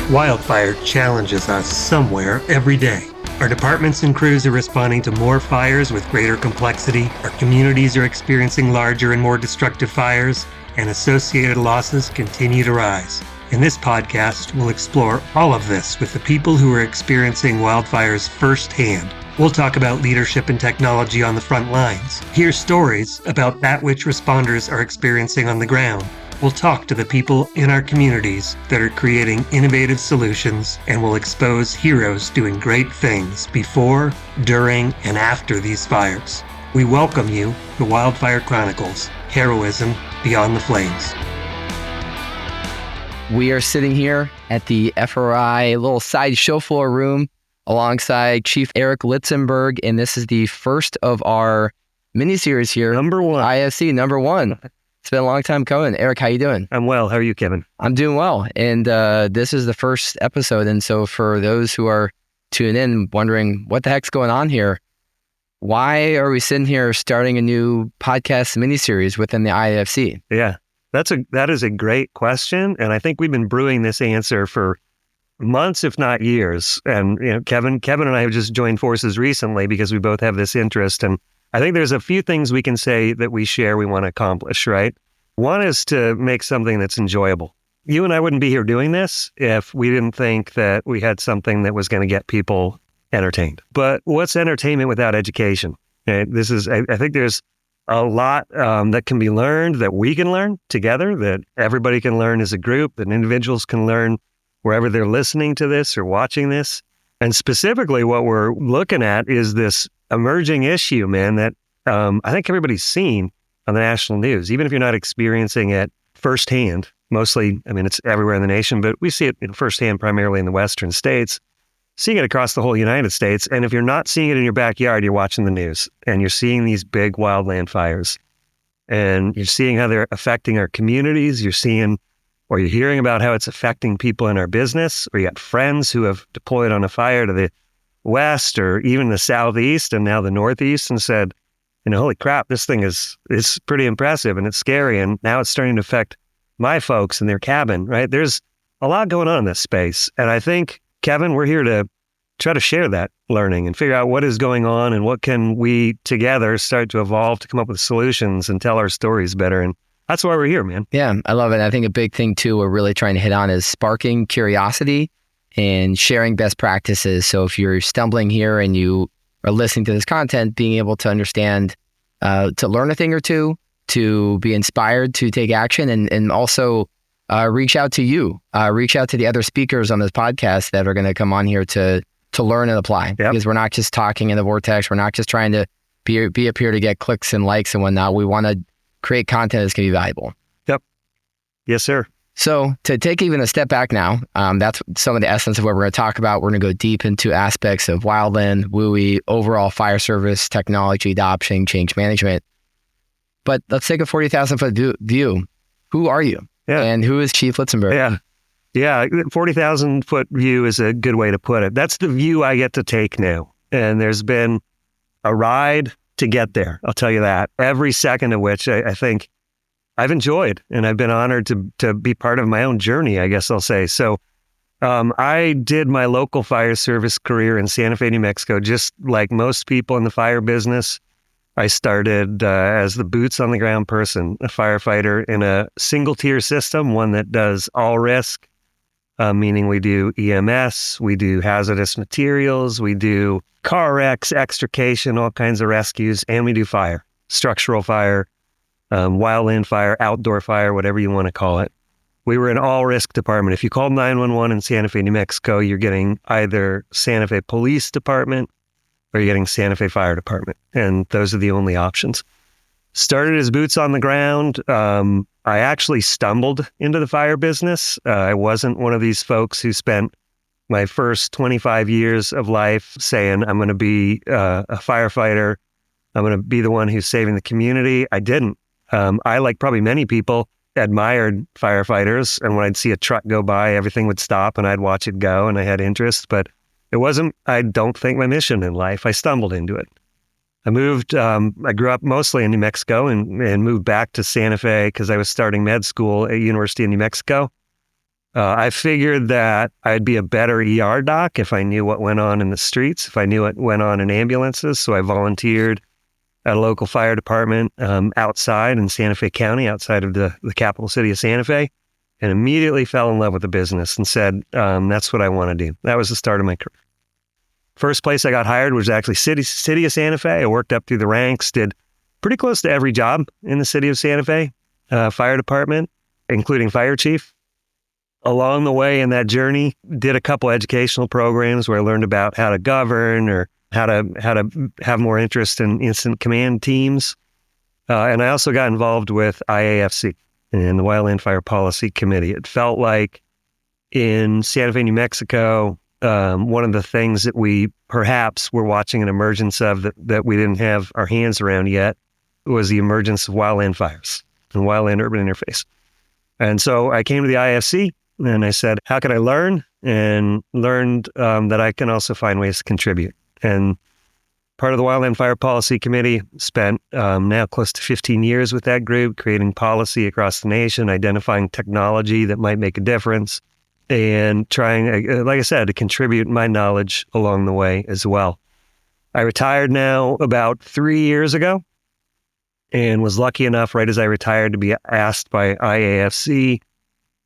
Wildfire challenges us somewhere every day. Our departments and crews are responding to more fires with greater complexity, our communities are experiencing larger and more destructive fires, and associated losses continue to rise. In this podcast, we'll explore all of this with the people who are experiencing wildfires firsthand. We'll talk about leadership and technology on the front lines, hear stories about that which responders are experiencing on the ground. We'll talk to the people in our communities that are creating innovative solutions, and we'll expose heroes doing great things before, during, and after these fires. We welcome you to Wildfire Chronicles, Heroism Beyond the Flames. We are sitting here at the FRI little side show floor room alongside Chief Erik Litzenberg, and this is the first of our mini-series here. Number one. IFC, number one. It's been a long time coming. Erik, how you doing? I'm well. How are you, Kevin? I'm doing well. And this is the first episode. And so for those who are tuning in, wondering what the heck's going on here, why are we sitting here starting a new podcast miniseries within the IFC? Yeah, that is a great question. And I think we've been brewing this answer for months, if not years. And Kevin and I have just joined forces recently because we both have this interest. And I think there's a few things we can say that we share we want to accomplish, right? One is to make something that's enjoyable. You and I wouldn't be here doing this if we didn't think that we had something that was going to get people entertained. But what's entertainment without education? Okay, I think there's a lot that can be learned, that we can learn together, that everybody can learn as a group, that individuals can learn wherever they're listening to this or watching this. And specifically what we're looking at is this emerging issue, man, that I think everybody's seen on the national news, even if you're not experiencing it firsthand. Mostly, it's everywhere in the nation, but we see it firsthand primarily in the Western states, seeing it across the whole United States. And if you're not seeing it in your backyard, you're watching the news and you're seeing these big wildland fires and you're seeing how they're affecting our communities. You're hearing about how it's affecting people in our business, or you got friends who have deployed on a fire to the west or even the southeast and now the northeast and said, holy crap, this thing is pretty impressive and it's scary. And now it's starting to affect my folks in their cabin, right? There's a lot going on in this space. And I think, Kevin, we're here to try to share that learning and figure out what is going on and what can we together start to evolve to come up with solutions and tell our stories better. And that's why we're here, man. Yeah, I love it. I think a big thing too we're really trying to hit on is sparking curiosity and sharing best practices. So if you're stumbling here and you are listening to this content, being able to understand, to learn a thing or two, to be inspired to take action, and also reach out to you, reach out to the other speakers on this podcast that are going to come on here to learn and apply. Yep. Because we're not just talking in the vortex. We're not just trying to be up here to get clicks and likes and whatnot. We want to create content that's going to be valuable. Yep. Yes, sir. So to take even a step back now, that's some of the essence of what we're going to talk about. We're going to go deep into aspects of wildland, WUI, overall fire service, technology adoption, change management. But let's take a 40,000 foot view. Who are you? Yeah. And who is Chief Litzenberg? Yeah. 40,000 foot view is a good way to put it. That's the view I get to take now. And there's been a ride to get there. I'll tell you that. Every second of which I think I've enjoyed, and I've been honored to be part of my own journey, I guess I'll say. So I did my local fire service career in Santa Fe, New Mexico, just like most people in the fire business. I started as the boots on the ground person, a firefighter in a single tier system, one that does all risk, meaning we do EMS, we do hazardous materials, we do car wrecks, extrication, all kinds of rescues, and we do fire, structural fire, wildland fire, outdoor fire, whatever you want to call it. We were an all-risk department. If you called 911 in Santa Fe, New Mexico, you're getting either Santa Fe Police Department or you're getting Santa Fe Fire Department, and those are the only options. Started as boots on the ground. I actually stumbled into the fire business. I wasn't one of these folks who spent my first 25 years of life saying, I'm going to be a firefighter. I'm going to be the one who's saving the community. I didn't. I, like probably many people, admired firefighters. And when I'd see a truck go by, everything would stop and I'd watch it go and I had interest. But it wasn't, I don't think, my mission in life. I stumbled into it. I grew up mostly in New Mexico and moved back to Santa Fe because I was starting med school at University of New Mexico. I figured that I'd be a better ER doc if I knew what went on in the streets, if I knew what went on in ambulances. So I volunteered at a local fire department outside in Santa Fe County, outside of the capital city of Santa Fe, and immediately fell in love with the business and said, that's what I want to do. That was the start of my career. First place I got hired was actually city of Santa Fe. I worked up through the ranks, did pretty close to every job in the city of Santa Fe fire department, including fire chief. Along the way in that journey, did a couple educational programs where I learned about how to govern or how to have more interest in incident command teams. And I also got involved with IAFC and the Wildland Fire Policy Committee. It felt like in Santa Fe, New Mexico, one of the things that we perhaps were watching an emergence of that we didn't have our hands around yet was the emergence of wildland fires and wildland urban interface. And so I came to the IFC and I said, how can I learn? And learned that I can also find ways to contribute. And part of the Wildland Fire Policy Committee, spent now close to 15 years with that group, creating policy across the nation, identifying technology that might make a difference, and trying, like I said, to contribute my knowledge along the way as well. I retired now about 3 years ago and was lucky enough right as I retired to be asked by IAFC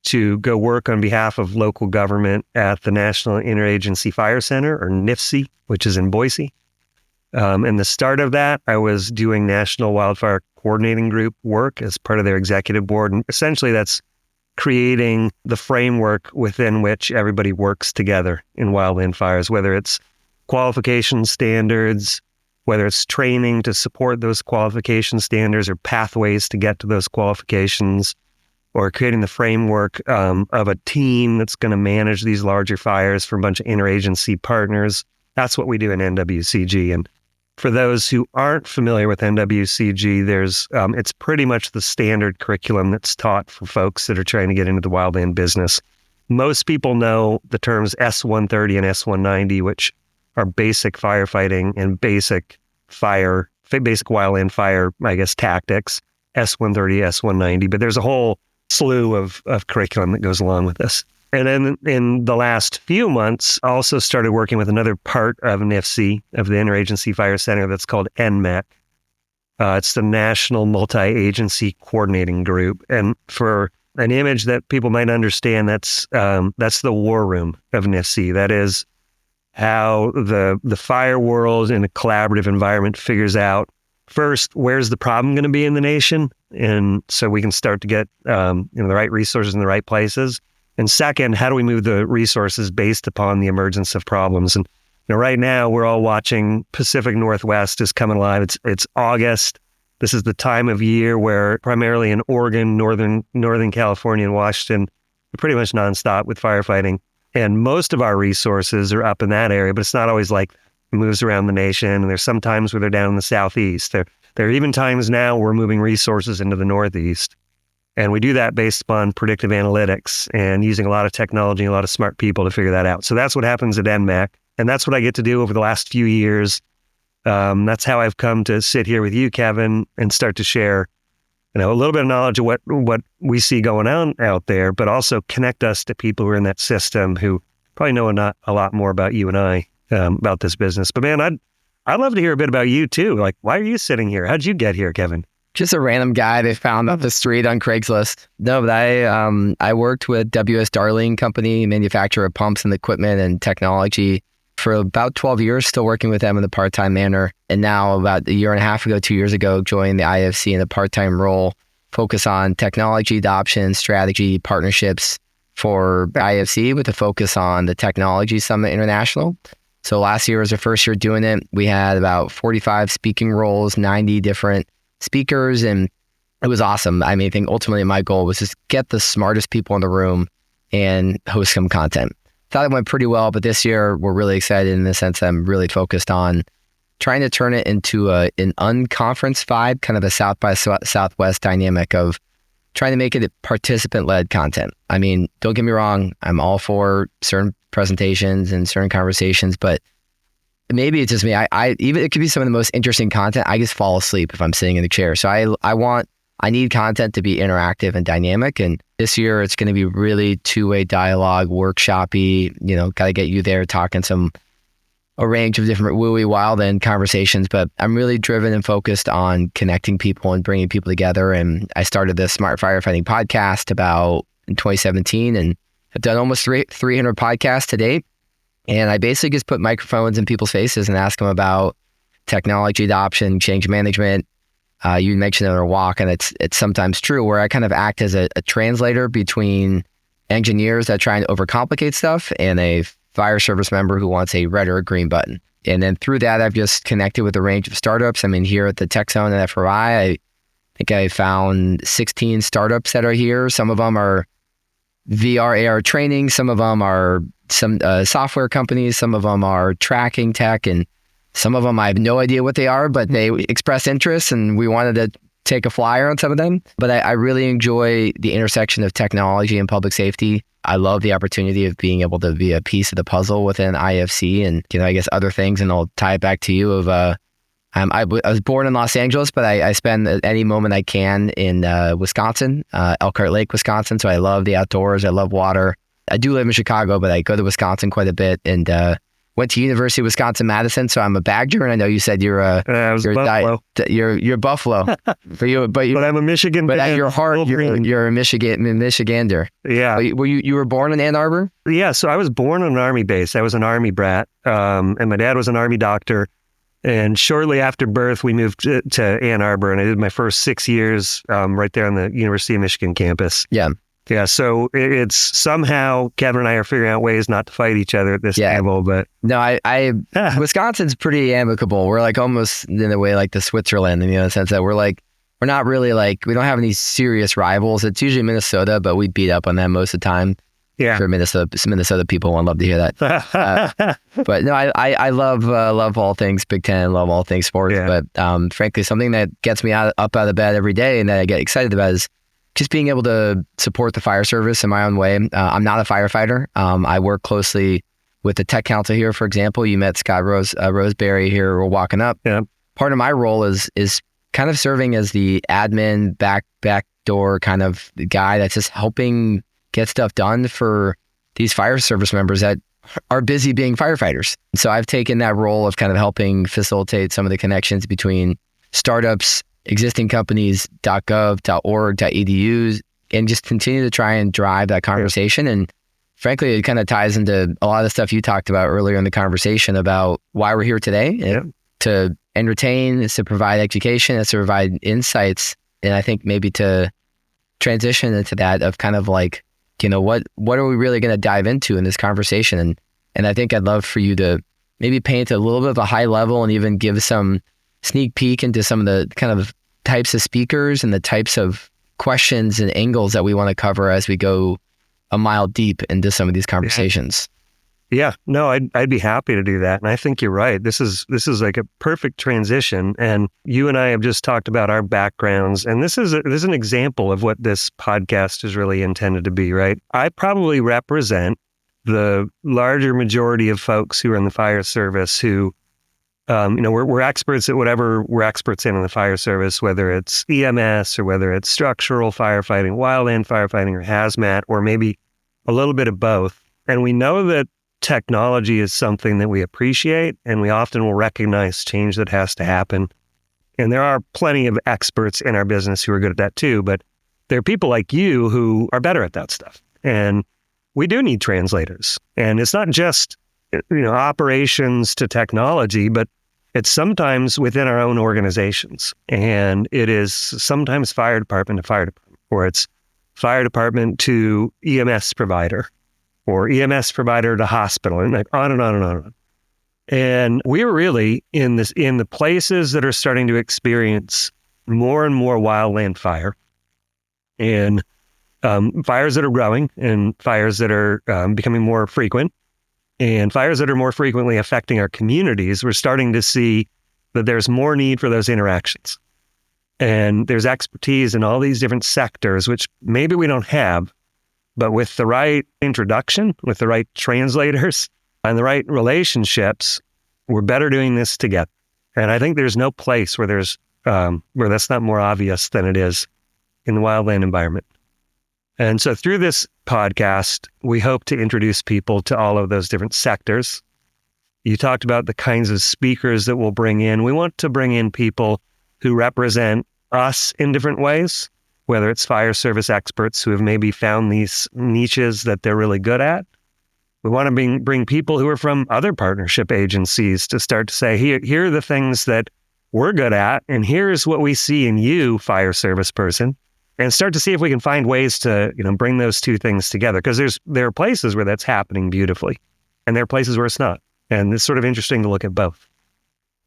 to go work on behalf of local government at the National Interagency Fire Center, or NIFC, which is in Boise. And the start of that, I was doing National Wildfire Coordinating Group work as part of their executive board. And essentially that's creating the framework within which everybody works together in wildland fires, whether it's qualification standards, whether it's training to support those qualification standards or pathways to get to those qualifications, or creating the framework of a team that's going to manage these larger fires for a bunch of interagency partners. That's what we do in NWCG. And for those who aren't familiar with NWCG, it's pretty much the standard curriculum that's taught for folks that are trying to get into the wildland business. Most people know the terms S-130 and S-190, which are basic firefighting and basic wildland fire, I guess, tactics, S-130, S-190, but there's a whole slew of curriculum that goes along with this. And then in the last few months, I also started working with another part of NIFC, of the Interagency Fire Center, that's called NMAC. It's the National Multi-Agency Coordinating Group. And for an image that people might understand, that's the war room of NIFC. That is how the fire world in a collaborative environment figures out, first, where's the problem going to be in the nation? And so we can start to get the right resources in the right places. And second, how do we move the resources based upon the emergence of problems? And right now, we're all watching Pacific Northwest is coming alive. It's August. This is the time of year where primarily in Oregon, Northern California, and Washington, we're pretty much nonstop with firefighting. And most of our resources are up in that area, but it's not always like that. It moves around the nation. And there's some times where they're down in the Southeast. There are even times now we're moving resources into the Northeast. And we do that based upon predictive analytics and using a lot of technology and a lot of smart people to figure that out. So that's what happens at NMAC. And that's what I get to do over the last few years. That's how I've come to sit here with you, Kevin, and start to share, a little bit of knowledge of what we see going on out there, but also connect us to people who are in that system who probably know a lot more about you and I, about this business. But man, I'd love to hear a bit about you too. Like, why are you sitting here? How'd you get here, Kevin? Just a random guy they found off the street on Craigslist. No, but I worked with W.S. Darling Company, manufacturer of pumps and equipment and technology, for about 12 years, still working with them in the part-time manner. And now about a year and a half ago, 2 years ago, joined the IFC in a part-time role, focus on technology adoption, strategy, partnerships for IFC with a focus on the Technology Summit International. So last year was our first year doing it. We had about 45 speaking roles, 90 different speakers, and it was awesome. I mean, I think ultimately my goal was just get the smartest people in the room and host some content. Thought it went pretty well, but this year we're really excited in the sense that I'm really focused on trying to turn it into an unconference vibe, kind of a South by Southwest dynamic of trying to make it participant-led content. I mean, don't get me wrong, I'm all for certain presentations and certain conversations, but maybe it's just me. I even it could be some of the most interesting content. I just fall asleep if I'm sitting in the chair. So I want I need content to be interactive and dynamic. And this year it's going to be really two-way dialogue, workshop-y, got to get you there talking a range of different wooey wildland conversations. But I'm really driven and focused on connecting people and bringing people together. And I started the Smart Firefighting podcast in 2017 and have done almost 300 podcasts to date. And I basically just put microphones in people's faces and ask them about technology adoption, change management. You mentioned it in our walk, and it's sometimes true, where I kind of act as a translator between engineers that try and overcomplicate stuff and a fire service member who wants a red or a green button. And then through that, I've just connected with a range of startups. I mean, here at the Tech Zone at FRI, I think I found 16 startups that are here. Some of them are VR, AR training. Some of them are some software companies. Some of them are tracking tech, and some of them I have no idea what they are, but they expressed interest, and we wanted to take a flyer on some of them. But I really enjoy the intersection of technology and public safety. I love the opportunity of being able to be a piece of the puzzle within IFC and, I guess other things. And I'll tie it back to you I was born in Los Angeles, but I spend any moment I can in Wisconsin, Elkhart Lake, Wisconsin. So I love the outdoors. I love water. I do live in Chicago, but I go to Wisconsin quite a bit, and went to University of Wisconsin-Madison. So I'm a Badger, and I know you said you're Buffalo. You're Buffalo for you, but I'm a Michigan. But at your heart, you're a Michigander. Yeah. Were you were born in Ann Arbor? Yeah. So I was born on an Army base. I was an Army brat, and my dad was an Army doctor. And shortly after birth, we moved to Ann Arbor, and I did my first 6 years right there on the University of Michigan campus. Yeah. Yeah, so it's somehow Kevin and I are figuring out ways not to fight each other at this table, but... No, I Wisconsin's pretty amicable. We're like almost in a way like the Switzerland in the sense that we're not really we don't have any serious rivals. It's usually Minnesota, but we beat up on them most of the time. Yeah. For Minnesota people would love to hear that. But no, I love all things Big Ten, love all things sports. Yeah. But frankly, something that gets me up out of bed every day and that I get excited about is just being able to support the fire service in my own way. I'm not a firefighter. I work closely with the tech council here, for example. You met Scott Roseberry here. We're walking up. Yeah. Part of my role is kind of serving as the admin back door kind of guy that's just helping get stuff done for these fire service members that are busy being firefighters. So I've taken that role of kind of helping facilitate some of the connections between startups, existing companies, .gov, .org, .edus, and just continue to try and drive that conversation. And frankly, it kind of ties into a lot of the stuff you talked about earlier in the conversation about why we're here today, to entertain, to provide education, to provide insights. And I think maybe to transition into that of kind of what are we really going to dive into in this conversation? And I think I'd love for you to maybe paint a little bit of a high level and even give some sneak peek into some of the kind of types of speakers and the types of questions and angles that we want to cover as we go a mile deep into some of these conversations. Yeah, no, I'd be happy to do that. And I think you're right. This is like a perfect transition. And you and I have just talked about our backgrounds. And this is an example of what this podcast is really intended to be, right? I probably represent the larger majority of folks who are in the fire service who, we're experts at whatever we're experts in the fire service, whether it's EMS or whether it's structural firefighting, wildland firefighting, or hazmat, or maybe a little bit of both. And we know that technology is something that we appreciate, and we often will recognize change that has to happen. And there are plenty of experts in our business who are good at that too, but there are people like you who are better at that stuff. And we do need translators. And it's not just operations to technology, but it's sometimes within our own organizations. And it is sometimes fire department to fire department, or it's fire department to EMS provider, or EMS provider to hospital, and on and on and on and on. And we're really in the places that are starting to experience more and more wildland fire, and fires that are growing, and fires that are becoming more frequent, and fires that are more frequently affecting our communities. We're starting to see that there's more need for those interactions. And there's expertise in all these different sectors, which maybe we don't have, but with the right introduction, with the right translators, and the right relationships, we're better doing this together. And I think there's no place where that's not more obvious than it is in the wildland environment. And so through this podcast, we hope to introduce people to all of those different sectors. You talked about the kinds of speakers that we'll bring in. We want to bring in people who represent us in different ways, whether it's fire service experts who have maybe found these niches that they're really good at. We want to bring people who are from other partnership agencies to start to say, here are the things that we're good at, and here's what we see in you, fire service person, and start to see if we can find ways to, bring those two things together. Because there are places where that's happening beautifully, and there are places where it's not. And it's sort of interesting to look at both.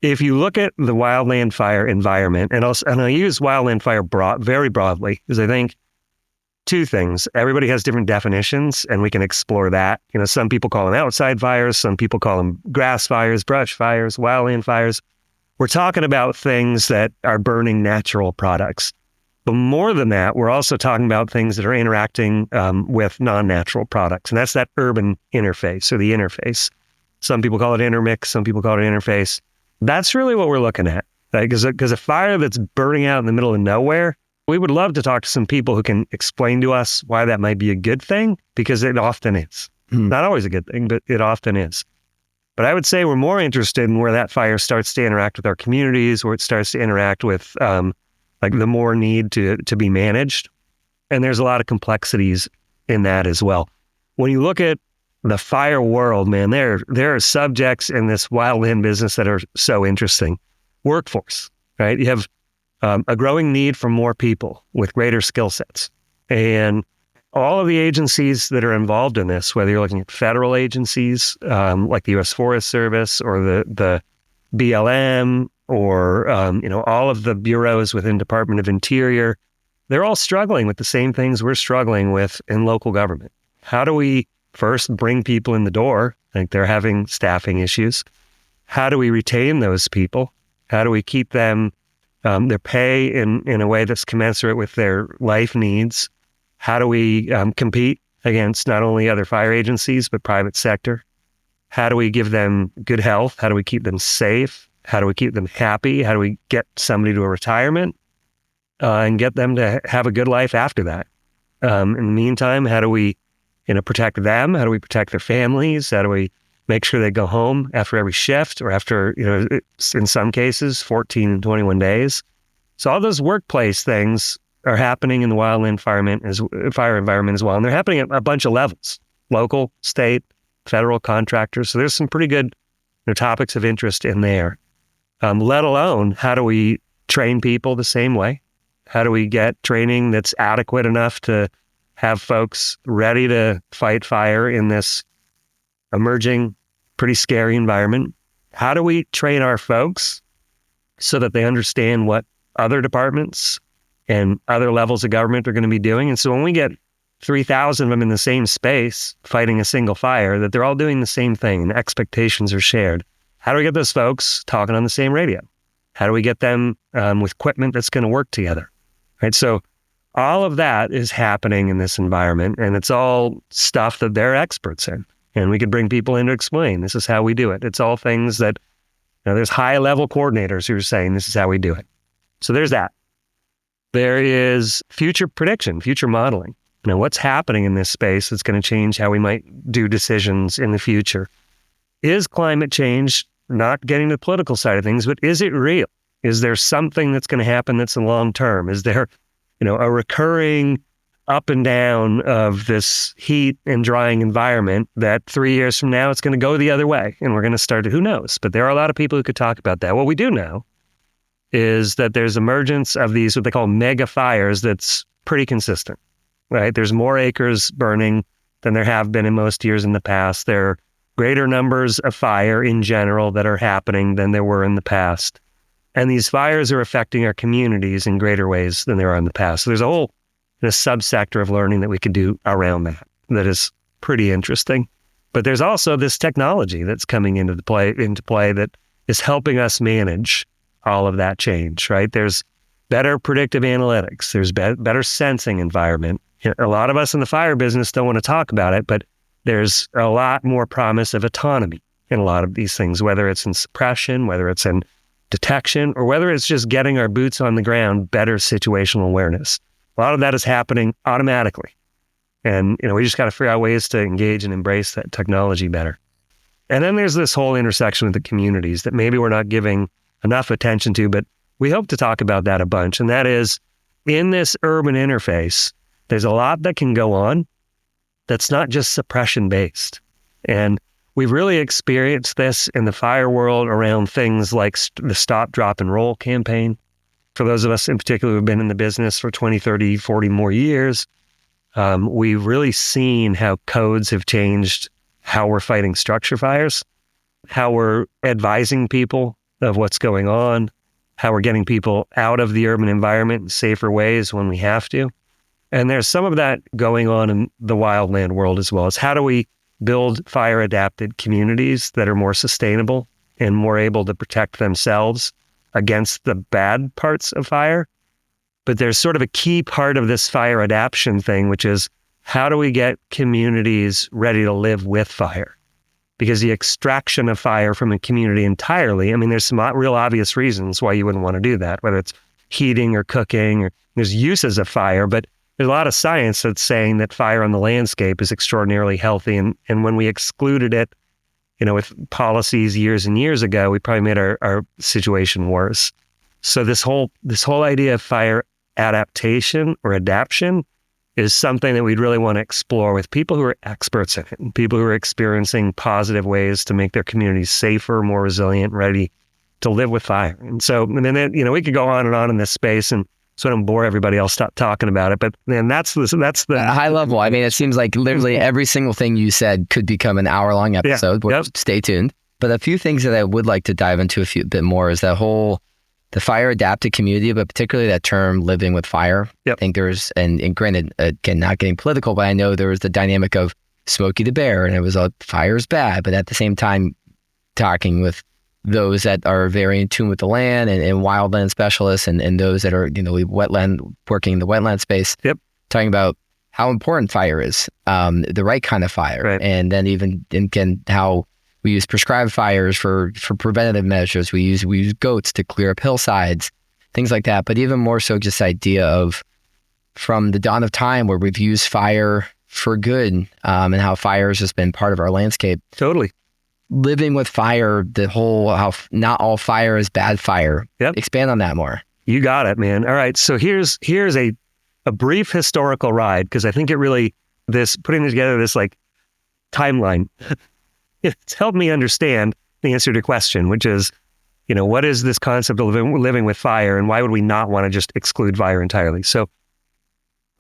If you look at the wildland fire environment, and I use wildland fire very broadly, because I think two things. Everybody has different definitions, and we can explore that. Some people call them outside fires, some people call them grass fires, brush fires, wildland fires. We're talking about things that are burning natural products. But more than that, we're also talking about things that are interacting with non-natural products. And that's that urban interface, or the interface. Some people call it intermix, some people call it interface. That's really what we're looking at. Because a fire that's burning out in the middle of nowhere, we would love to talk to some people who can explain to us why that might be a good thing, because it often is. Not always a good thing, but it often is. But I would say we're more interested in where that fire starts to interact with our communities, where it starts to interact with the more need to be managed. And there's a lot of complexities in that as well. When you look at the fire world, man, there are subjects in this wildland business that are so interesting. Workforce, right? You have a growing need for more people with greater skill sets. And all of the agencies that are involved in this, whether you're looking at federal agencies like the U.S. Forest Service or the BLM or all of the bureaus within Department of Interior, they're all struggling with the same things we're struggling with in local government. How do we first bring people in the door? Like, they're having staffing issues. How do we retain those people? How do we keep them their pay in a way that's commensurate with their life needs? How do we compete against not only other fire agencies, but private sector? How do we give them good health? How do we keep them safe? How do we keep them happy? How do we get somebody to a retirement and get them to have a good life after that? In the meantime, how do we protect them? How do we protect their families? How do we make sure they go home after every shift, or after, in some cases, 14 and 21 days? So all those workplace things are happening in the wildland fire environment as well. And they're happening at a bunch of levels: local, state, federal, contractors. So there's some pretty good topics of interest in there. Let alone, how do we train people the same way? How do we get training that's adequate enough to have folks ready to fight fire in this emerging, pretty scary environment? How do we train our folks so that they understand what other departments and other levels of government are going to be doing? And so when we get 3,000 of them in the same space fighting a single fire, that they're all doing the same thing and expectations are shared. How do we get those folks talking on the same radio? How do we get them with equipment that's going to work together? Right. So all of that is happening in this environment, and it's all stuff that they're experts in. And we could bring people in to explain, this is how we do it. It's all things that, there's high-level coordinators who are saying, this is how we do it. So there's that. There is future prediction, future modeling. What's happening in this space that's going to change how we might do decisions in the future? Is climate change, not getting to the political side of things, but is it real? Is there something that's going to happen that's long-term? Is there, a recurring up and down of this heat and drying environment that 3 years from now, it's going to go the other way and we're going to start to, who knows? But there are a lot of people who could talk about that. What we do know is that there's emergence of these, what they call mega fires, that's pretty consistent, right? There's more acres burning than there have been in most years in the past. There are greater numbers of fire in general that are happening than there were in the past. And these fires are affecting our communities in greater ways than there are in the past. So there's a whole subsector of learning that we could do around that is pretty interesting. But there's also this technology that's coming into play that is helping us manage all of that change, right? There's better predictive analytics. There's better sensing environment. A lot of us in the fire business don't want to talk about it, but there's a lot more promise of autonomy in a lot of these things, whether it's in suppression, whether it's in detection, or whether it's just getting our boots on the ground, better situational awareness. A lot of that is happening automatically. And, we just got to figure out ways to engage and embrace that technology better. And then there's this whole intersection with the communities that maybe we're not giving enough attention to, but we hope to talk about that a bunch. And that is, in this urban interface, there's a lot that can go on that's not just suppression-based. And we've really experienced this in the fire world around things like the Stop, Drop, and Roll campaign. For those of us in particular who've been in the business for 20, 30, 40 more years, we've really seen how codes have changed how we're fighting structure fires, how we're advising people of what's going on, how we're getting people out of the urban environment in safer ways when we have to. And there's some of that going on in the wildland world as well. As how do we build fire-adapted communities that are more sustainable and more able to protect themselves against the bad parts of fire? But there's sort of a key part of this fire adaptation thing, which is how do we get communities ready to live with fire? Because the extraction of fire from a community entirely, there's some real obvious reasons why you wouldn't want to do that, whether it's heating or cooking, or there's uses of fire, but there's a lot of science that's saying that fire on the landscape is extraordinarily healthy. And when we excluded it, with policies years and years ago, we probably made our situation worse. So this whole idea of fire adaptation or adaption is something that we'd really want to explore with people who are experts in it, and people who are experiencing positive ways to make their communities safer, more resilient, ready to live with fire. And so, then, we could go on and on in this space, and so I don't bore everybody, I'll stop talking about it. But then that's the at a high level. It seems like literally every single thing you said could become an hour-long episode. Yeah. Yep. Stay tuned. But a few things that I would like to dive into a bit more is the fire adapted community, but particularly that term living with fire. Yep. I think there's, and granted, again, not getting political, but I know there was the dynamic of Smokey the Bear, and it was fire's bad, but at the same time, talking with those that are very in tune with the land and wildland specialists and those that are, working in the wetland space, Yep. talking about how important fire is, the right kind of fire. Right. And then even again, how we use prescribed fires for preventative measures. We use goats to clear up hillsides, things like that. But even more so, just the idea of from the dawn of time where we've used fire for good, and how fire has just been part of our landscape. Totally. Living with fire, how not all fire is bad fire. Yep. Expand on that more. You got it, man. All right. So here's a brief historical ride, because I think it really, putting together this timeline, it's helped me understand the answer to your question, which is, what is this concept of living with fire, and why would we not want to just exclude fire entirely? So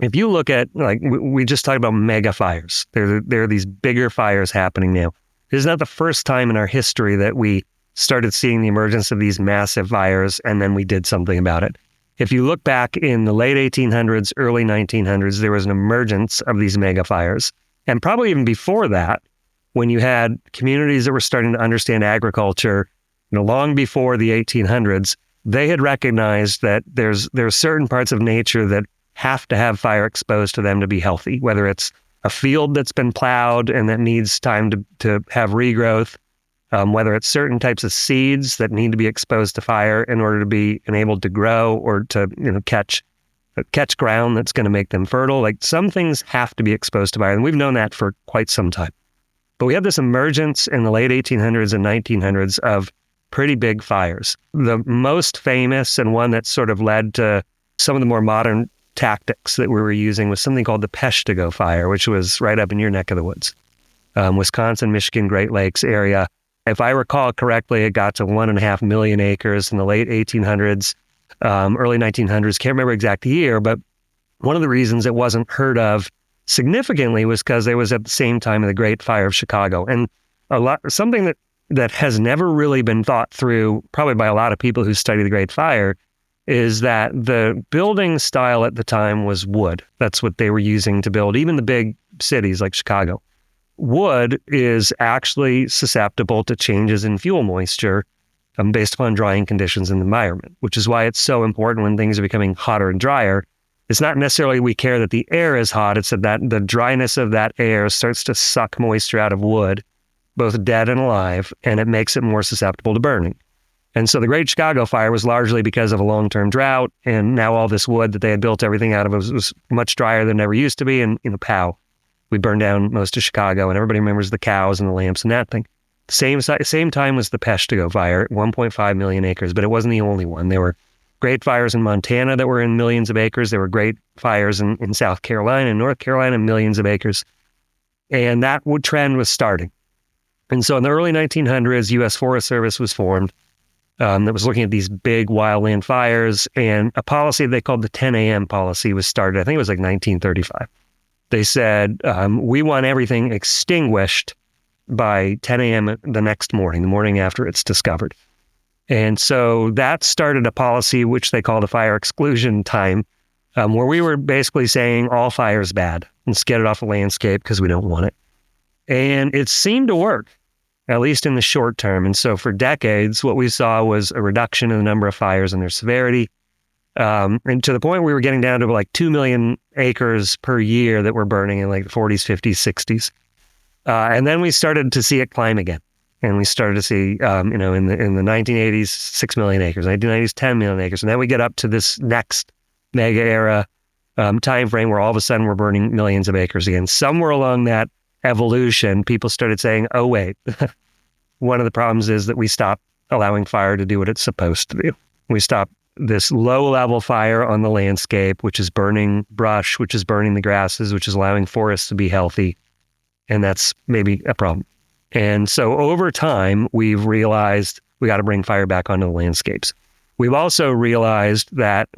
if you look at, we just talked about mega fires. There are these bigger fires happening now. This is not the first time in our history that we started seeing the emergence of these massive fires, and then we did something about it. If you look back in the late 1800s, early 1900s, there was an emergence of these mega fires. And probably even before that, when you had communities that were starting to understand agriculture, long before the 1800s, they had recognized that there's certain parts of nature that have to have fire exposed to them to be healthy, whether it's a field that's been plowed and that needs time to have regrowth, whether it's certain types of seeds that need to be exposed to fire in order to be enabled to grow or to catch ground that's going to make them fertile. Some things have to be exposed to fire, and we've known that for quite some time. But we have this emergence in the late 1800s and 1900s of pretty big fires. The most famous, and one that sort of led to some of the more modern tactics that we were using, was something called the Peshtigo fire, which was right up in your neck of the woods. Wisconsin, Michigan, Great Lakes area. If I recall correctly, it got to 1.5 million acres in the late 1800s, early 1900s. Can't remember exact year, but one of the reasons it wasn't heard of significantly was because it was at the same time of the Great Fire of Chicago. And something that has never really been thought through, probably by a lot of people who study the Great Fire, is that the building style at the time was wood. That's what they were using to build even the big cities like Chicago. Wood is actually susceptible to changes in fuel moisture based upon drying conditions in the environment, which is why it's so important when things are becoming hotter and drier. It's not necessarily we care that the air is hot, it's that the dryness of that air starts to suck moisture out of wood, both dead and alive, and it makes it more susceptible to burning. And so the Great Chicago Fire was largely because of a long-term drought, and now all this wood that they had built everything out of was much drier than it ever used to be, and pow, we burned down most of Chicago, and everybody remembers the cows and the lamps and that thing. Same time was the Peshtigo Fire, 1.5 million acres, but it wasn't the only one. There were great fires in Montana that were in millions of acres. There were great fires in South Carolina and North Carolina, millions of acres. And that trend was starting. And so in the early 1900s, U.S. Forest Service was formed that was looking at these big wildland fires, and a policy they called the 10 a.m. policy was started. I think it was like 1935. They said, we want everything extinguished by 10 a.m. the next morning, the morning after it's discovered. And so that started a policy which they called a fire exclusion time, where we were basically saying all fire is bad. Let's get it off the landscape because we don't want it. And it seemed to work, at least in the short term. And so for decades, what we saw was a reduction in the number of fires and their severity. And to the point we were getting down to like 2 million acres per year that were burning in like the 40s, 50s, 60s. And then we started to see it climb again. And we started to see, in the 1980s, 6 million acres, 1990s, 10 million acres. And then we get up to this next mega era time frame where all of a sudden we're burning millions of acres again. Somewhere along that evolution, people started saying, oh, wait, one of the problems is that we stopped allowing fire to do what it's supposed to do. We stopped this low-level fire on the landscape, which is burning brush, which is burning the grasses, which is allowing forests to be healthy. And that's maybe a problem. And so over time, we've realized we got to bring fire back onto the landscapes. We've also realized that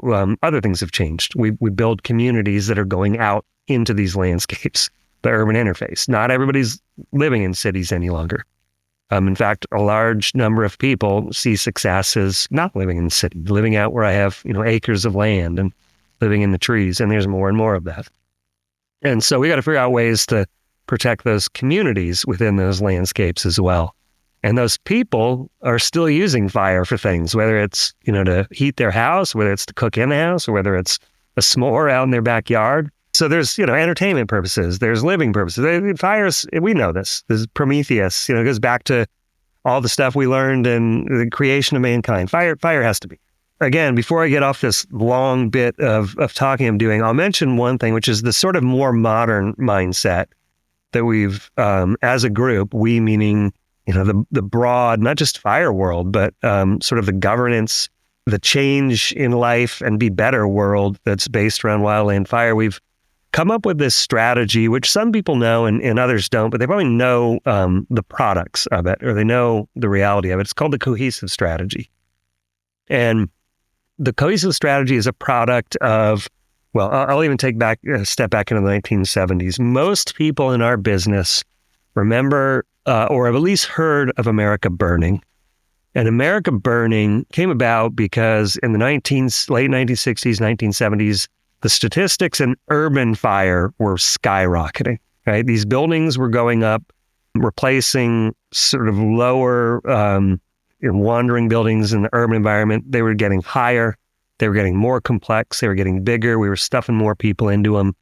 other things have changed. We build communities that are going out into these landscapes, the urban interface. Not everybody's living in cities any longer. In fact, a large number of people see success as not living in the city, living out where I have, acres of land and living in the trees. And there's more and more of that. And so we got to figure out ways to protect those communities within those landscapes as well. And those people are still using fire for things, whether it's, to heat their house, whether it's to cook in the house, or whether it's a s'more out in their backyard. So there's, entertainment purposes, there's living purposes. Fires, we know this. This is Prometheus, it goes back to all the stuff we learned in the creation of mankind. Fire has to be. Again, before I get off this long bit of talking I'm doing, I'll mention one thing, which is the sort of more modern mindset that we've, as a group, we meaning, the broad, not just fire world, but sort of the governance, the change in life and be better world that's based around wildland fire. We've come up with this strategy, which some people know and others don't, but they probably know the products of it, or they know the reality of it. It's called the cohesive strategy. And the cohesive strategy is a product of, well, I'll even take back a step back into the 1970s. Most people in our business remember or have at least heard of America Burning. And America Burning came about because in the late 1960s, 1970s, the statistics in urban fire were skyrocketing, right? These buildings were going up, replacing sort of lower wandering buildings in the urban environment. They were getting higher. They were getting more complex. They were getting bigger. We were stuffing more people into them.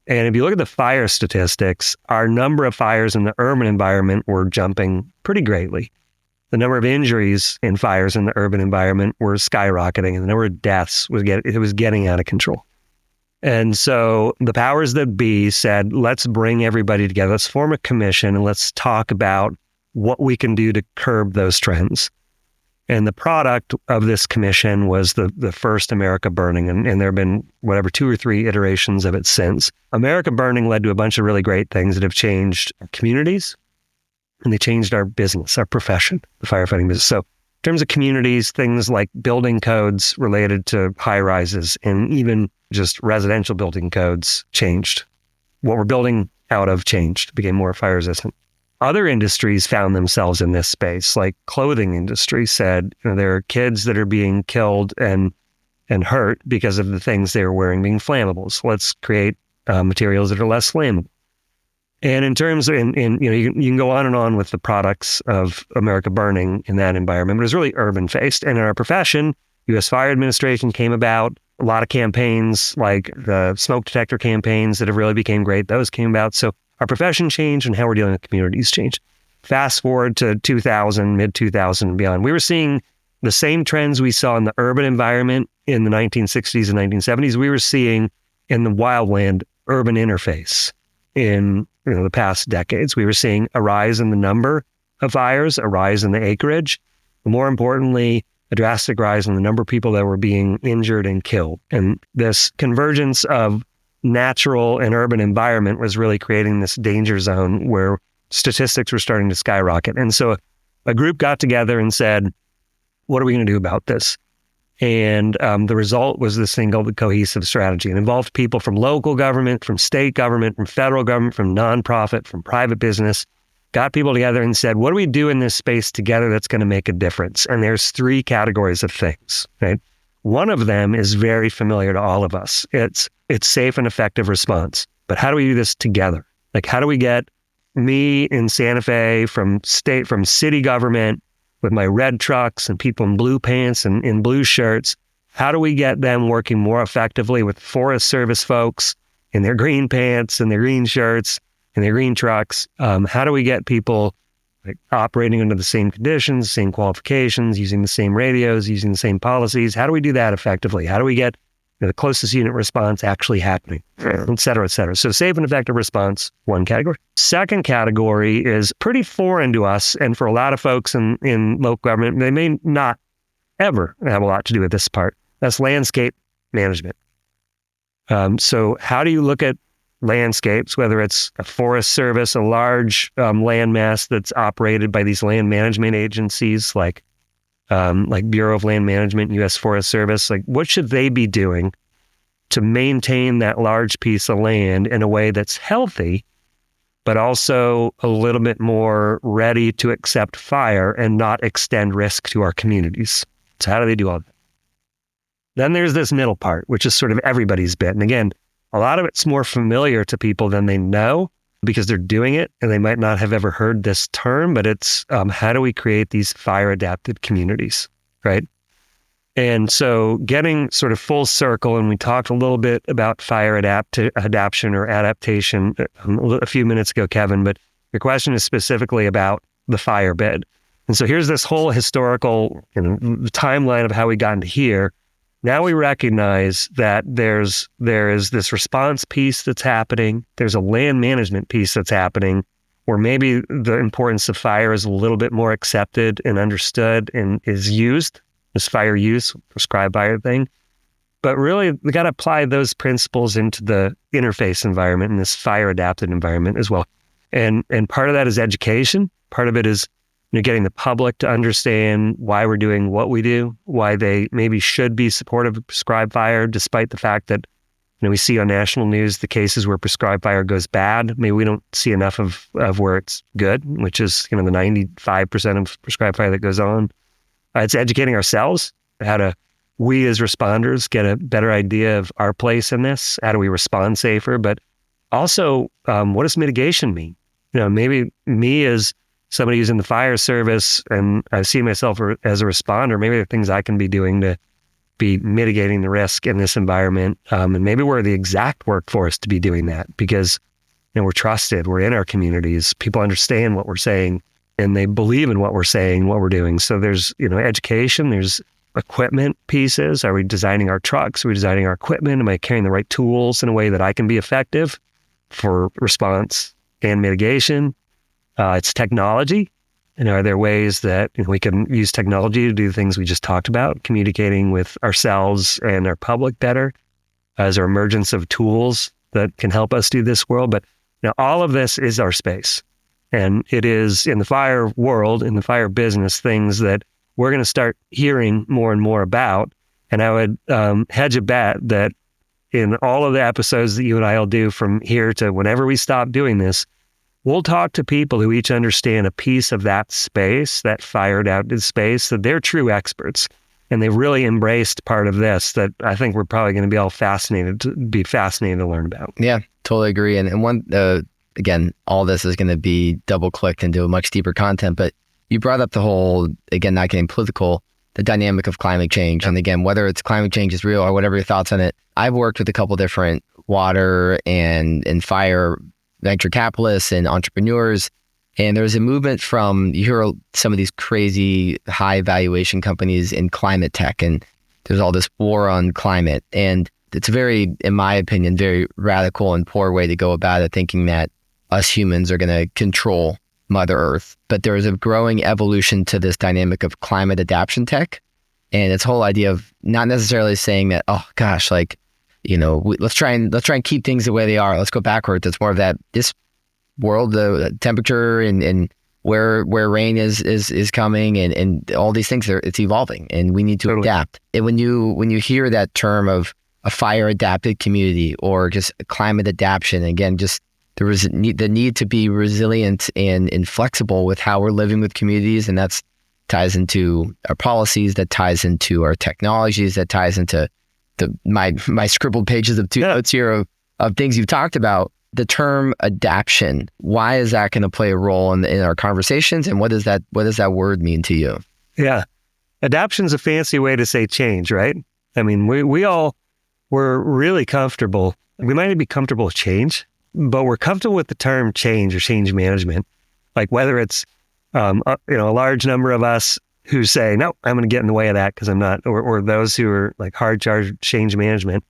And if you look at the fire statistics, our number of fires in the urban environment were jumping pretty greatly. The number of injuries in fires in the urban environment were skyrocketing, and the number of deaths was getting out of control. And so the powers that be said, let's bring everybody together. Let's form a commission and let's talk about what we can do to curb those trends. And the product of this commission was the first America Burning. And there have been, 2 or 3 iterations of it since. America Burning led to a bunch of really great things that have changed our communities, and they changed our business, our profession, the firefighting business. So in terms of communities, things like building codes related to high rises and even just residential building codes changed. What we're building out of changed, became more fire resistant. Other industries found themselves in this space, like clothing industry said, there are kids that are being killed and hurt because of the things they were wearing being flammables. Let's create materials that are less flammable. And in terms of, you can go on and on with the products of America Burning in that environment, but it's really urban-faced. And in our profession, U.S. Fire Administration came about, a lot of campaigns like the smoke detector campaigns that have really became great, those came about. So our profession changed and how we're dealing with communities changed. Fast forward to 2000, mid-2000 and beyond. We were seeing the same trends we saw in the urban environment in the 1960s and 1970s, we were seeing in the wildland urban interface in the past decades. We were seeing a rise in the number of fires, a rise in the acreage, but more importantly, a drastic rise in the number of people that were being injured and killed. And this convergence of natural and urban environment was really creating this danger zone where statistics were starting to skyrocket. And so a group got together and said, what are we going to do about this? And the result was this thing called the cohesive strategy. It involved people from local government, from state government, from federal government, from nonprofit, from private business, got people together and said, what do we do in this space together that's going to make a difference? And there's three categories of things, right? One of them is very familiar to all of us. It's safe and effective response. But how do we do this together? Like, how do we get me in Santa Fe from city government with my red trucks and people in blue pants and in blue shirts? How do we get them working more effectively with Forest Service folks in their green pants and their green shirts and their green trucks? How do we get people operating under the same conditions, same qualifications, using the same radios, using the same policies? How do we do that effectively? How do we get the closest unit response actually happening, et cetera, et cetera? So safe and effective response, one category. Second category is pretty foreign to us. And for a lot of folks in local government, they may not ever have a lot to do with this part. That's landscape management. So how do you look at landscapes, whether it's a Forest Service, a large landmass that's operated by these land management agencies like Bureau of Land Management, U.S. Forest Service, like what should they be doing to maintain that large piece of land in a way that's healthy, but also a little bit more ready to accept fire and not extend risk to our communities? So how do they do all that? Then there's this middle part, which is sort of everybody's bit. And again, a lot of it's more familiar to people than they know because they're doing it and they might not have ever heard this term, but it's how do we create these fire adapted communities, right? And so getting sort of full circle, and we talked a little bit about fire adaptation or adaptation a few minutes ago, Kevin, but your question is specifically about the fire bed. And so here's this whole historical timeline of how we got into here. Now we recognize that there is this response piece that's happening. There's a land management piece that's happening where maybe the importance of fire is a little bit more accepted and understood and is used, this fire use, prescribed fire thing. But really, we got to apply those principles into the interface environment and this fire adapted environment as well. And part of that is education. Part of it is getting the public to understand why we're doing what we do, why they maybe should be supportive of prescribed fire, despite the fact that we see on national news the cases where prescribed fire goes bad. Maybe we don't see enough of where it's good, which is the 95% of prescribed fire that goes on. It's educating ourselves how to, we as responders, get a better idea of our place in this. How do we respond safer? But also, what does mitigation mean? Maybe me as somebody who's in the fire service and I see myself as a responder, maybe there are things I can be doing to be mitigating the risk in this environment. And maybe we're the exact workforce to be doing that because we're trusted, we're in our communities, people understand what we're saying and they believe in what we're saying, what we're doing. So there's, education, there's equipment pieces. Are we designing our trucks? Are we designing our equipment? Am I carrying the right tools in a way that I can be effective for response and mitigation? It's technology. Are there ways that we can use technology to do the things we just talked about, communicating with ourselves and our public better? Is there emergence of tools that can help us do this world? But all of this is our space. And it is in the fire world, in the fire business, things that we're going to start hearing more and more about. And I would hedge a bet that in all of the episodes that you and I will do from here to whenever we stop doing this, we'll talk to people who each understand a piece of that space, that fire adapted space, that they're true experts. And they've really embraced part of this that I think we're probably going to be all fascinated to learn about. Yeah, totally agree. And one, again, all this is going to be double clicked into a much deeper content, but you brought up the whole, again, not getting political, the dynamic of climate change. Yep. And again, whether it's climate change is real or whatever your thoughts on it, I've worked with a couple different water and fire venture capitalists and entrepreneurs. And there's a movement you hear some of these crazy high valuation companies in climate tech, and there's all this war on climate. And it's very, in my opinion, very radical and poor way to go about it, thinking that us humans are going to control Mother Earth. But there is a growing evolution to this dynamic of climate adaptation tech. And its whole idea of not necessarily saying that, oh gosh, like, let's try and keep things the way they are. Let's go backwards. It's more of that, this world, the temperature and where rain is coming and all these things, it's evolving and we need to adapt. And when you hear that term of a fire adapted community or just climate adaptation, again, just there was the need to be resilient and flexible with how we're living with communities, and that's ties into our policies, that ties into our technologies, that ties into my scribbled pages of two notes here of things you've talked about. The term adaptation, why is that going to play a role in our conversations, and what does that word mean to you? Yeah, adaptation's a fancy way to say change, right? I mean, we're really comfortable. We might be comfortable with change, but we're comfortable with the term change or change management. Like whether it's a large number of us who say, no, I'm going to get in the way of that because I'm not, or those who are like hard charge change management.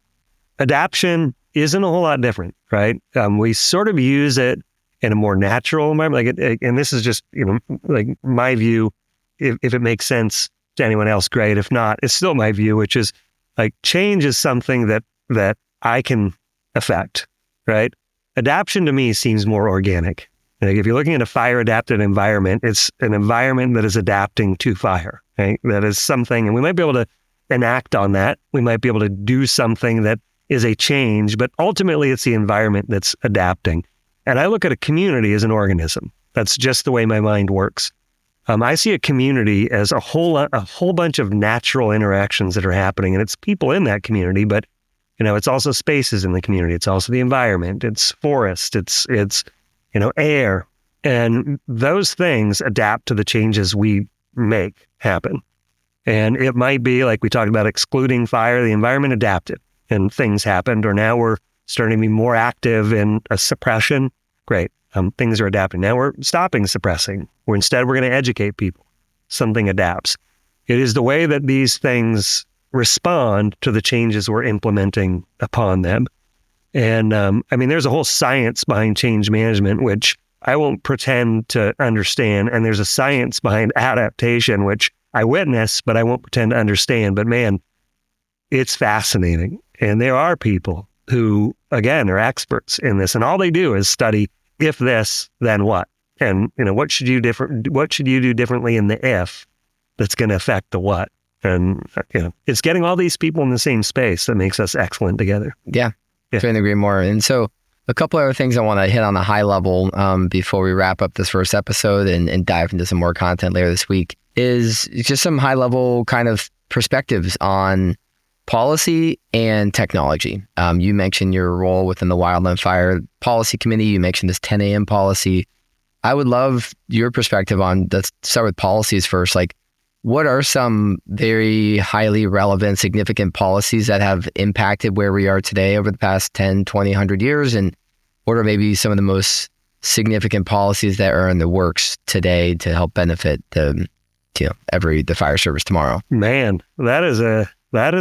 Adaptation isn't a whole lot different, right? We sort of use it in a more natural environment. And this is just, like my view, if it makes sense to anyone else, great. If not, it's still my view, which is like change is something that I can affect, right? Adaptation to me seems more organic. Like if you're looking at a fire adapted environment, it's an environment that is adapting to fire, right? That is something, and we might be able to enact on that. We might be able to do something that is a change, but ultimately it's the environment that's adapting. And I look at a community as an organism. That's just the way my mind works. I see a community as a whole bunch of natural interactions that are happening, and it's people in that community, but it's also spaces in the community. It's also the environment. It's forest. It's air, and those things adapt to the changes we make happen. And it might be like we talked about excluding fire. The environment adapted, and things happened, or now we're starting to be more active in a suppression. Great. Things are adapting. Now we're stopping suppressing. Instead, we're going to educate people. Something adapts. It is the way that these things respond to the changes we're implementing upon them. And there's a whole science behind change management, which I won't pretend to understand. And there's a science behind adaptation, which I witness, but I won't pretend to understand. But man, it's fascinating. And there are people who, again, are experts in this, and all they do is study if this, then what? And, what should you do differently in the if that's going to affect the what? And, it's getting all these people in the same space that makes us excellent together. Yeah. Couldn't agree more. And so a couple other things I want to hit on a high level before we wrap up this first episode and dive into some more content later this week is just some high level kind of perspectives on policy and technology. You mentioned your role within the Wildland Fire Policy Committee. You mentioned this 10 a.m. policy. I would love your perspective on, let's start with policies first. Like, what are some very highly relevant, significant policies that have impacted where we are today over the past 10, 20, 100 years? And what are maybe some of the most significant policies that are in the works today to help benefit the fire service tomorrow? Man, that is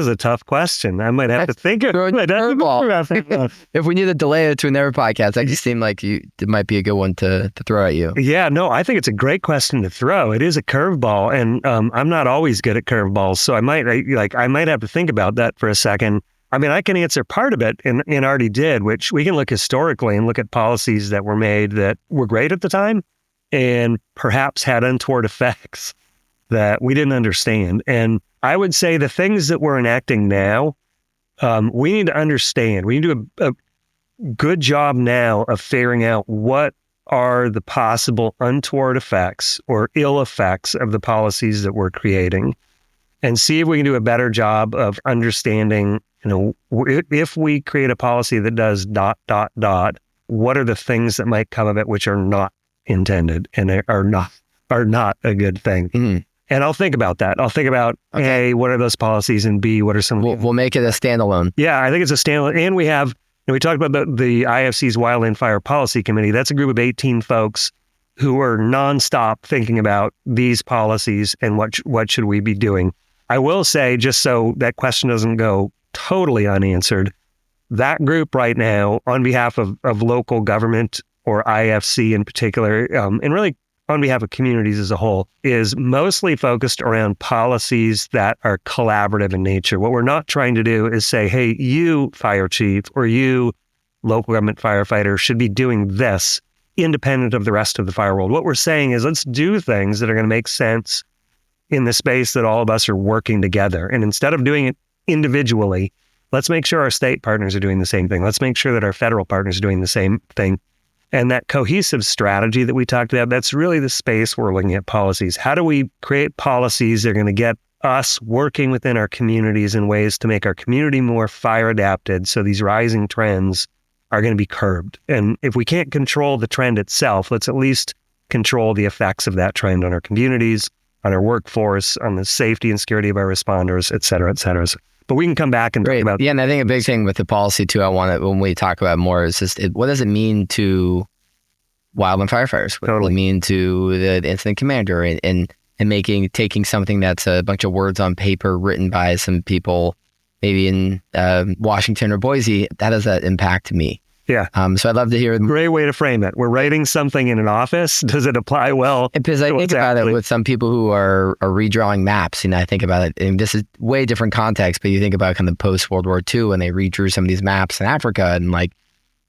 a tough question. I might have to think of it. If we need to delay it to another podcast, that just seemed like it might be a good one to throw at you. Yeah, no, I think it's a great question to throw. It is a curveball, and I'm not always good at curveballs, so I might have to think about that for a second. I mean, I can answer part of it and already did, which we can look historically and look at policies that were made that were great at the time and perhaps had untoward effects that we didn't understand. And I would say the things that we're enacting now, we need to understand. We need to do a good job now of figuring out what are the possible untoward effects or ill effects of the policies that we're creating, and see if we can do a better job of understanding, if we create a policy that does ... what are the things that might come of it which are not intended and are not a good thing. Mm-hmm. And I'll think about that. I'll think about, A, what are those policies, and B, what are some... We'll make it a standalone. Yeah, I think it's a standalone. And we talked about the IFC's Wildland Fire Policy Committee. That's a group of 18 folks who are nonstop thinking about these policies and what should we be doing. I will say, just so that question doesn't go totally unanswered, that group right now, on behalf of local government or IFC in particular, and really on behalf of communities as a whole, is mostly focused around policies that are collaborative in nature. What we're not trying to do is say, hey, you fire chief or you local government firefighter should be doing this independent of the rest of the fire world. What we're saying is let's do things that are going to make sense in the space that all of us are working together. And instead of doing it individually, let's make sure our state partners are doing the same thing. Let's make sure that our federal partners are doing the same thing. And that cohesive strategy that we talked about, that's really the space where we're looking at policies. How do we create policies that are going to get us working within our communities in ways to make our community more fire adapted so these rising trends are going to be curbed? And if we can't control the trend itself, let's at least control the effects of that trend on our communities, on our workforce, on the safety and security of our responders, et cetera, et cetera. But we can come back and talk about... Yeah, and I think a big thing with the policy too, I want to, when we talk about more, is just what does it mean to wildland firefighters? What does it mean to the incident commander? And taking something that's a bunch of words on paper written by some people, maybe in Washington or Boise, how does that impact me? Yeah. So I'd love to hear... Great way to frame it. We're writing something in an office. Does it apply well? Because I think about it with some people who are redrawing maps, and I think about it, and this is way different context, but you think about kind of post-World War II when they redrew some of these maps in Africa, and like,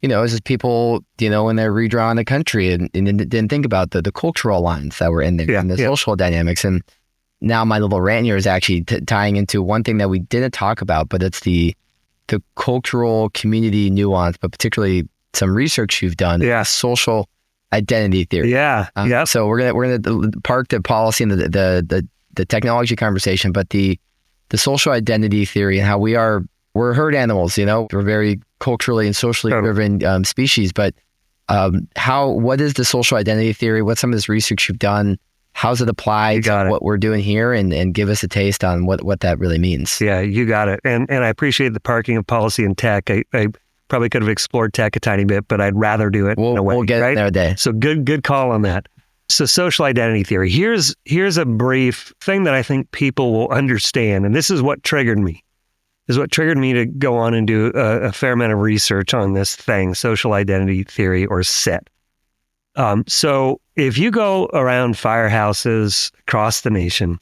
it's just people, when they're redrawing the country and didn't think about the cultural lines that were in there and the social dynamics. And now my little rant here is actually tying into one thing that we didn't talk about, but it's the cultural community nuance, but particularly some research you've done, social identity theory. So we're gonna park the policy and the technology conversation, but the social identity theory and how we're herd animals. We're very culturally and socially driven species. But what is the social identity theory? What's some of this research you've done? How's it applied to what we're doing here, and give us a taste on what that really means? Yeah, you got it. And I appreciate the parking of policy and tech. I probably could have explored tech a tiny bit, but I'd rather do it. We'll get it there a day. So good call on that. So social identity theory. Here's a brief thing that I think people will understand, and this is what triggered me. This is what triggered me to go on and do a fair amount of research on this thing, social identity theory, or SIT. So if you go around firehouses across the nation,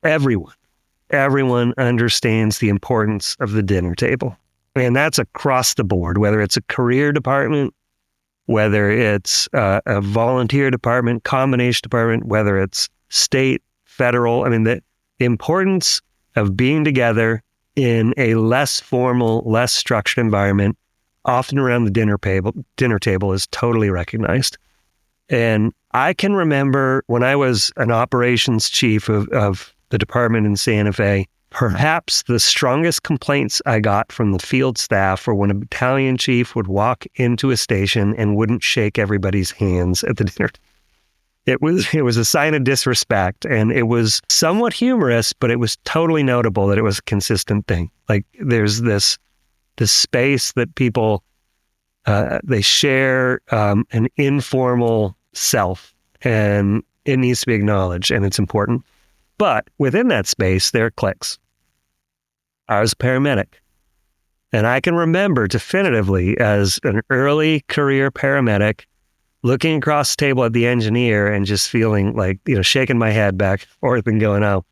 everyone understands the importance of the dinner table. And that's across the board, whether it's a career department, whether it's a volunteer department, combination department, whether it's state, federal. I mean, the importance of being together in a less formal, less structured environment, often around the dinner table is totally recognized. And I can remember when I was an operations chief of the department in Santa Fe, perhaps the strongest complaints I got from the field staff were when a battalion chief would walk into a station and wouldn't shake everybody's hands at the dinner. It was a sign of disrespect, and it was somewhat humorous, but it was totally notable that it was a consistent thing. Like there's this space that people, they share an informal self, and it needs to be acknowledged, and it's important. But within that space, there are cliques. I was a paramedic, and I can remember definitively as an early career paramedic looking across the table at the engineer and just feeling like, shaking my head back and forth and going, oh,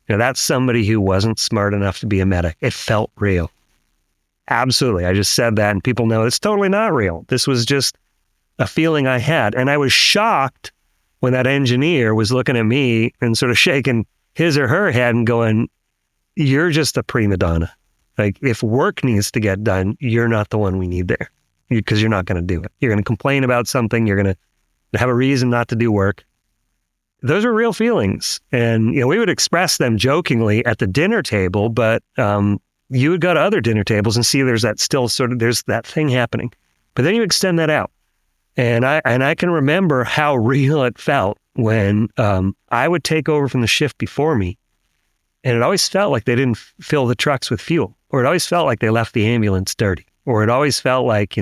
that's somebody who wasn't smart enough to be a medic. It felt real. Absolutely. I just said that, and people know it's totally not real. This was just a feeling I had. And I was shocked when that engineer was looking at me and sort of shaking his or her head and going, you're just a prima donna. Like, if work needs to get done, you're not the one we need there, because you're not going to do it. You're going to complain about something. You're going to have a reason not to do work. Those are real feelings. And, we would express them jokingly at the dinner table, but you would go to other dinner tables and see there's that thing happening. But then you extend that out. And I can remember how real it felt when I would take over from the shift before me, and it always felt like they didn't fill the trucks with fuel, or it always felt like they left the ambulance dirty, or it always felt like, ...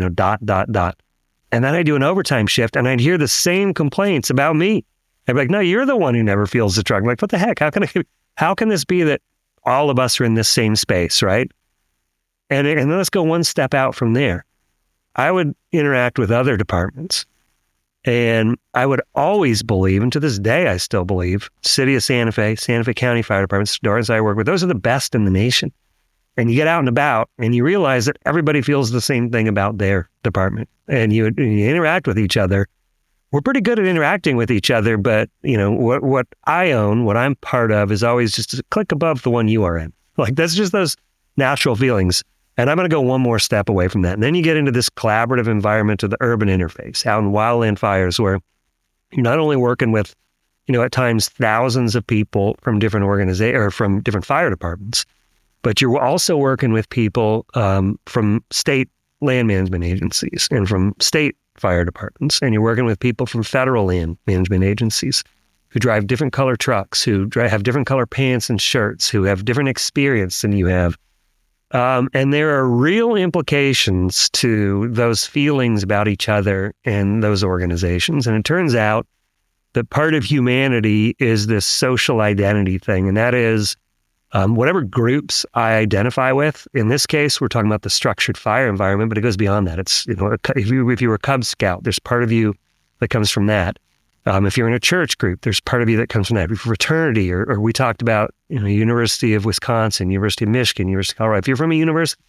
And then I'd do an overtime shift and I'd hear the same complaints about me. I'd be like, no, you're the one who never feels the truck. I'm like, what the heck? How can this be that all of us are in this same space, right? And then let's go one step out from there. I would interact with other departments. And I would always believe, and to this day I still believe, City of Santa Fe County Fire Departments, departments I work with, those are the best in the nation. And you get out and about and you realize that everybody feels the same thing about their department. And you interact with each other. We're pretty good at interacting with each other, but what I own, what I'm part of, is always just a click above the one you are in. Like, that's just those natural feelings. And I'm going to go one more step away from that. And then you get into this collaborative environment of the urban interface out in wildland fires, where you're not only working with, at times thousands of people from different organizations or from different fire departments, but you're also working with people from state land management agencies and from state fire departments. And you're working with people from federal land management agencies who drive different color trucks, who have different color pants and shirts, who have different experience than you have. And there are real implications to those feelings about each other and those organizations. And it turns out that part of humanity is this social identity thing. And that is whatever groups I identify with. In this case, we're talking about the structured fire environment, but it goes beyond that. It's, if you were a Cub Scout, there's part of you that comes from that. If you're in a church group, there's part of you that comes from that. If you're fraternity, or we talked about, University of Wisconsin, University of Michigan, University of Colorado. If you're from a university,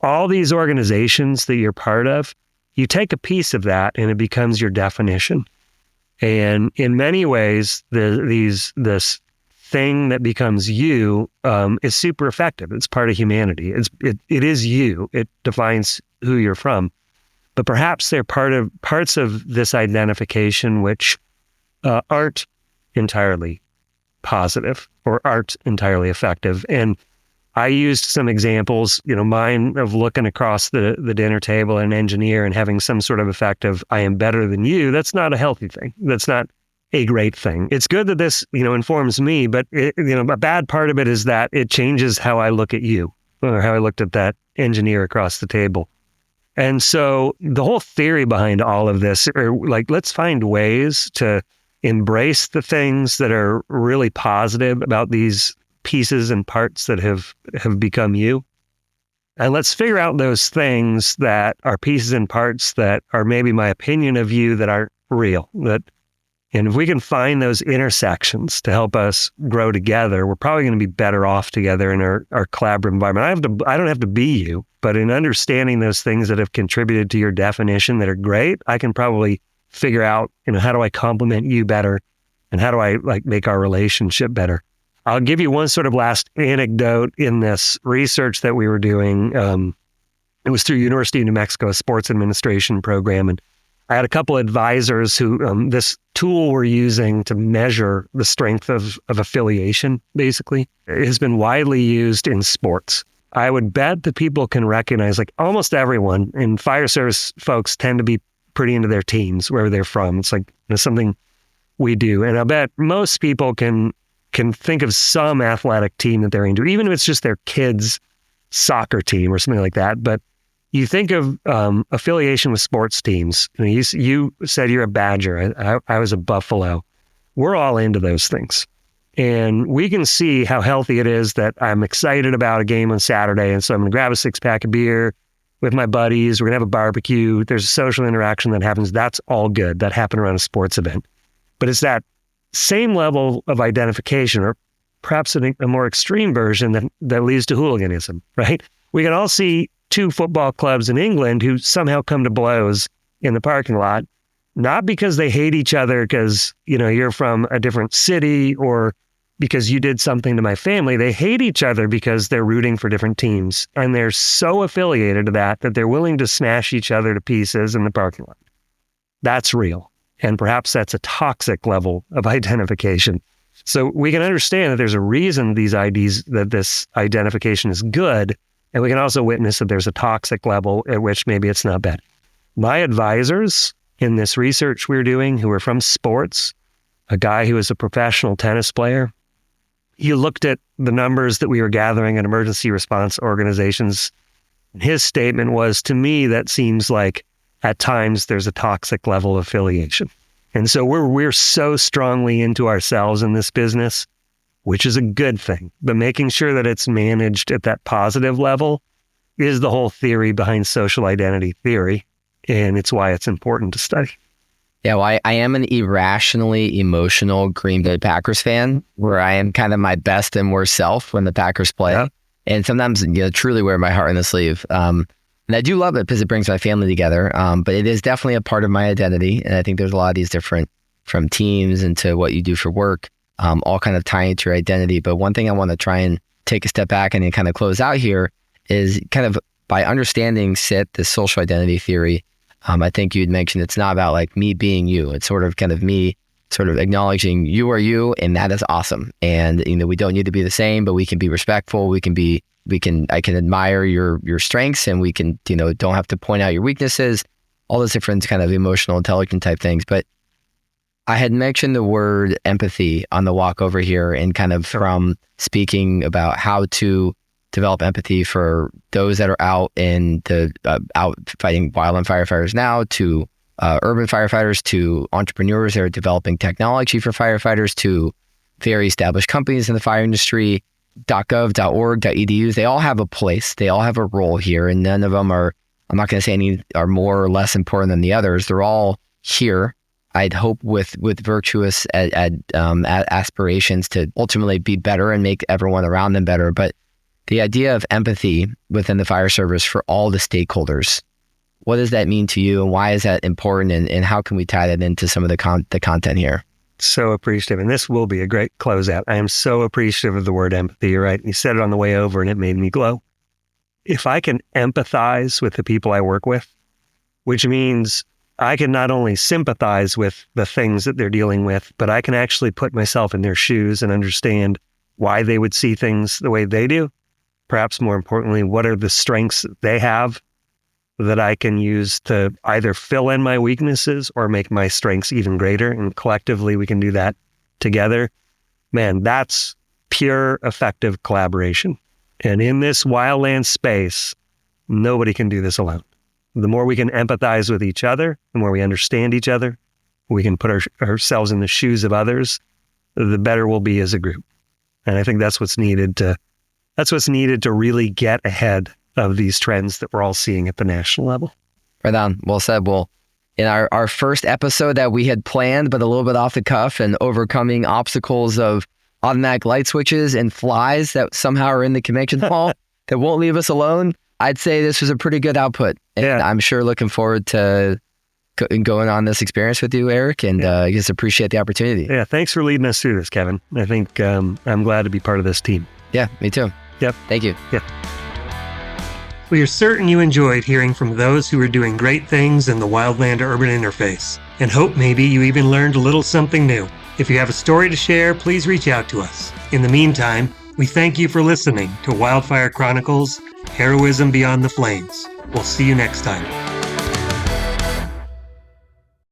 all these organizations that you're part of, you take a piece of that and it becomes your definition. And in many ways, this thing that becomes you is super effective. It's part of humanity. It is you. It defines who you're from. But perhaps they're parts of this identification which aren't entirely positive or aren't entirely effective. And I used some examples, mine of looking across the dinner table at an engineer and having some sort of effect of, I am better than you. That's not a healthy thing. That's not a great thing. It's good that this, informs me, but a bad part of it is that it changes how I look at you, or how I looked at that engineer across the table. And so the whole theory behind all of this are like, let's find ways to embrace the things that are really positive about these pieces and parts that have become you. And let's figure out those things that are pieces and parts that are maybe my opinion of you that aren't real. And if we can find those intersections to help us grow together, we're probably going to be better off together in our collaborative environment. I don't have to be you, but in understanding those things that have contributed to your definition that are great, I can probably figure out, how do I complement you better, and how do I make our relationship better? I'll give you one sort of last anecdote in this research that we were doing. It was through University of New Mexico, a sports administration program, and I had a couple advisors who this tool we're using to measure the strength of affiliation, basically, has been widely used in sports. I would bet that people can recognize, almost everyone, and fire service folks tend to be pretty into their teams, wherever they're from. It's something we do. And I bet most people can think of some athletic team that they're into, even if it's just their kids' soccer team or something like that. But you think of affiliation with sports teams. You said you're a Badger. I was a Buffalo. We're all into those things. And we can see how healthy it is that I'm excited about a game on Saturday. And so I'm going to grab a 6-pack of beer with my buddies. We're going to have a barbecue. There's a social interaction that happens. That's all good. That happened around a sports event. But it's that same level of identification, or perhaps a more extreme version that leads to hooliganism, right? We can all see 2 football clubs in England who somehow come to blows in the parking lot, not because they hate each other because, you're from a different city or because you did something to my family. They hate each other because they're rooting for different teams. And they're so affiliated to that they're willing to smash each other to pieces in the parking lot. That's real. And perhaps that's a toxic level of identification. So we can understand that there's a reason that this identification is good. And we can also witness that there's a toxic level at which maybe it's not bad. My advisors in this research we're doing, who are from sports, a guy who was a professional tennis player, he looked at the numbers that we were gathering in emergency response organizations. And his statement was, to me, that seems like at times there's a toxic level of affiliation. And so we're so strongly into ourselves in this business, which is a good thing. But making sure that it's managed at that positive level is the whole theory behind social identity theory. And it's why it's important to study. Yeah, well, I am an irrationally emotional Green Bay Packers fan, where I am kind of my best and worst self when the Packers play. Yeah. And sometimes, truly wear my heart on the sleeve. And I do love it because it brings my family together. But it is definitely a part of my identity. And I think there's a lot of these different, from teams into what you do for work, all kind of tying into your identity. But one thing I want to try and take a step back and then kind of close out here is kind of by understanding SIT, the social identity theory. I think you'd mentioned it's not about like me being you. It's sort of kind of me sort of acknowledging you are you, and that is awesome. And, we don't need to be the same, but we can be respectful. I can admire your strengths, and we can, don't have to point out your weaknesses, all those different kind of emotional intelligence type things. But I had mentioned the word empathy on the walk over here, and kind of from speaking about how to develop empathy for those that are out fighting wildland firefighters now, to urban firefighters, to entrepreneurs that are developing technology for firefighters, to very established companies in the fire industry, .gov, .org, .edus. They all have a place. They all have a role here, and none of them are, I'm not going to say any are more or less important than the others. They're all here. I'd hope with virtuous aspirations to ultimately be better and make everyone around them better. But the idea of empathy within the fire service for all the stakeholders, what does that mean to you, and why is that important, and how can we tie that into some of the content here? So appreciative. And this will be a great closeout. I am so appreciative of the word empathy. You're right. You said it on the way over and it made me glow. If I can empathize with the people I work with, which means I can not only sympathize with the things that they're dealing with, but I can actually put myself in their shoes and understand why they would see things the way they do. Perhaps more importantly, what are the strengths that they have that I can use to either fill in my weaknesses or make my strengths even greater. And collectively, we can do that together. Man, that's pure, effective collaboration. And in this wildland space, nobody can do this alone. The more we can empathize with each other, the more we understand each other, we can put ourselves in the shoes of others, the better we'll be as a group. And I think that's what's needed to really get ahead of these trends that we're all seeing at the national level. Right on. Well said. Well, in our first episode that we had planned, but a little bit off the cuff, and overcoming obstacles of automatic light switches and flies that somehow are in the convention hall that won't leave us alone, I'd say this was a pretty good output. And I'm sure looking forward to going on this experience with you, Erik, and I just appreciate the opportunity. Yeah, thanks for leading us through this, Kevin. I think I'm glad to be part of this team. Yeah, me too. Yep. Thank you. Yeah. We are certain you enjoyed hearing from those who are doing great things in the wildland-urban interface, and hope maybe you even learned a little something new. If you have a story to share, please reach out to us. In the meantime, we thank you for listening to Wildfire Chronicles, Heroism Beyond the Flames. We'll see you next time.